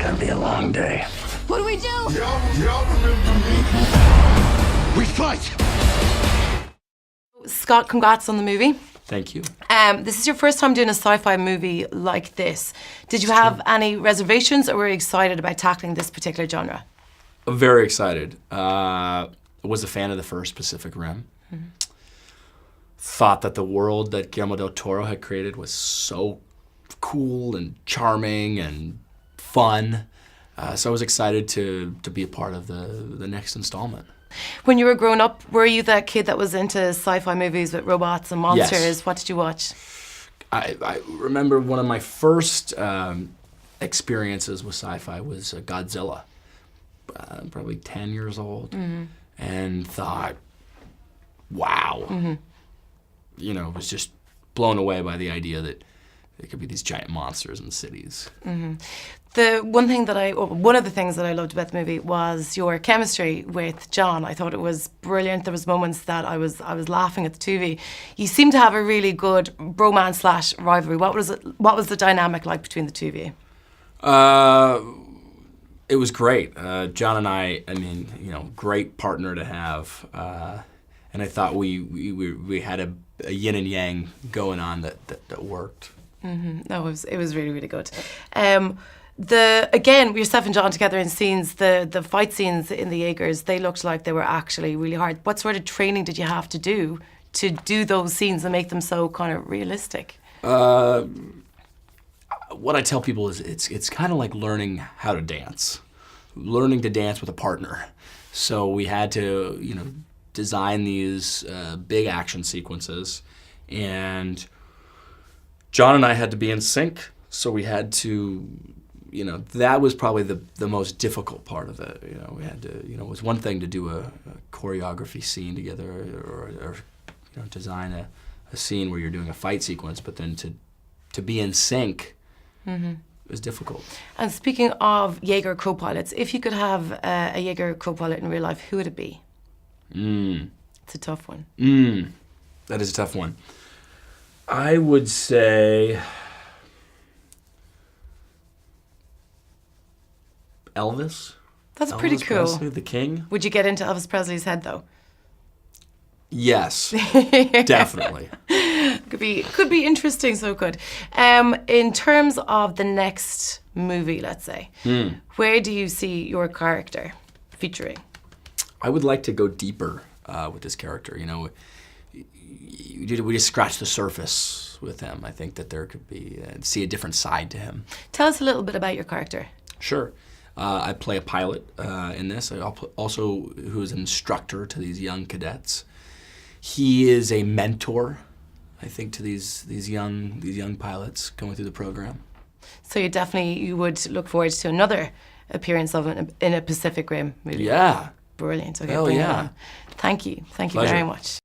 gonna be a long day. What do we do? Y'all remember me? We fight! Scott, congrats on the movie. Thank you. This is your first time doing a sci-fi movie like this. Did you have any reservations, or were you excited about tackling this particular genre? I'm very excited. I was a fan of the first Pacific Rim. Mm-hmm. Thought that the world that Guillermo del Toro had created was so cool and charming and fun. So I was excited to be a part of the next installment. When you were growing up, were you that kid that was into sci-fi movies with robots and monsters? Yes. What did you watch? I remember one of my first experiences with sci-fi was Godzilla. Probably 10 years old, and thought, wow. You know, was just blown away by the idea that there could be these giant monsters in cities. One of the things that I loved about the movie was your chemistry with John. I thought it was brilliant. There was moments that I was laughing at the two of you. You seem to have a really good bromance / rivalry. What was the dynamic like between the two of you? It was great. John and I mean, you know, great partner to have. And I thought we had a yin and yang going on that worked. No, it was really, really good. Again, yourself and John together in scenes, the fight scenes in the Jaegers, they looked like they were actually really hard. What sort of training did you have to do those scenes and make them so kind of realistic? What I tell people is it's kind of like learning how to dance, learning to dance with a partner. So we had to, you know, design these big action sequences, and John and I had to be in sync. So we had to, you know, that was probably the most difficult part of it. You know, we had to, you know, it was one thing to do a choreography scene together, or you know, design a scene where you're doing a fight sequence, but then to be in sync. It was difficult. And speaking of Jaeger co-pilots, if you could have a Jaeger co-pilot in real life, who would it be? It's a tough one. That is a tough one. I would say Elvis. That's pretty cool. Presley, the King. Would you get into Elvis Presley's head though? Yes, definitely. Could be interesting, so good. In terms of the next movie, let's say, where do you see your character featuring? I would like to go deeper with this character. You know, we just scratched the surface with him. I think that there could be, see a different side to him. Tell us a little bit about your character. Sure. I play a pilot in this. I also who is an instructor to these young cadets. He is a mentor, I think, to these young pilots going through the program. So you would look forward to another appearance of in a Pacific Rim movie. Yeah. Brilliant. Okay, Hell yeah. Thank you. Thank you Pleasure. very much.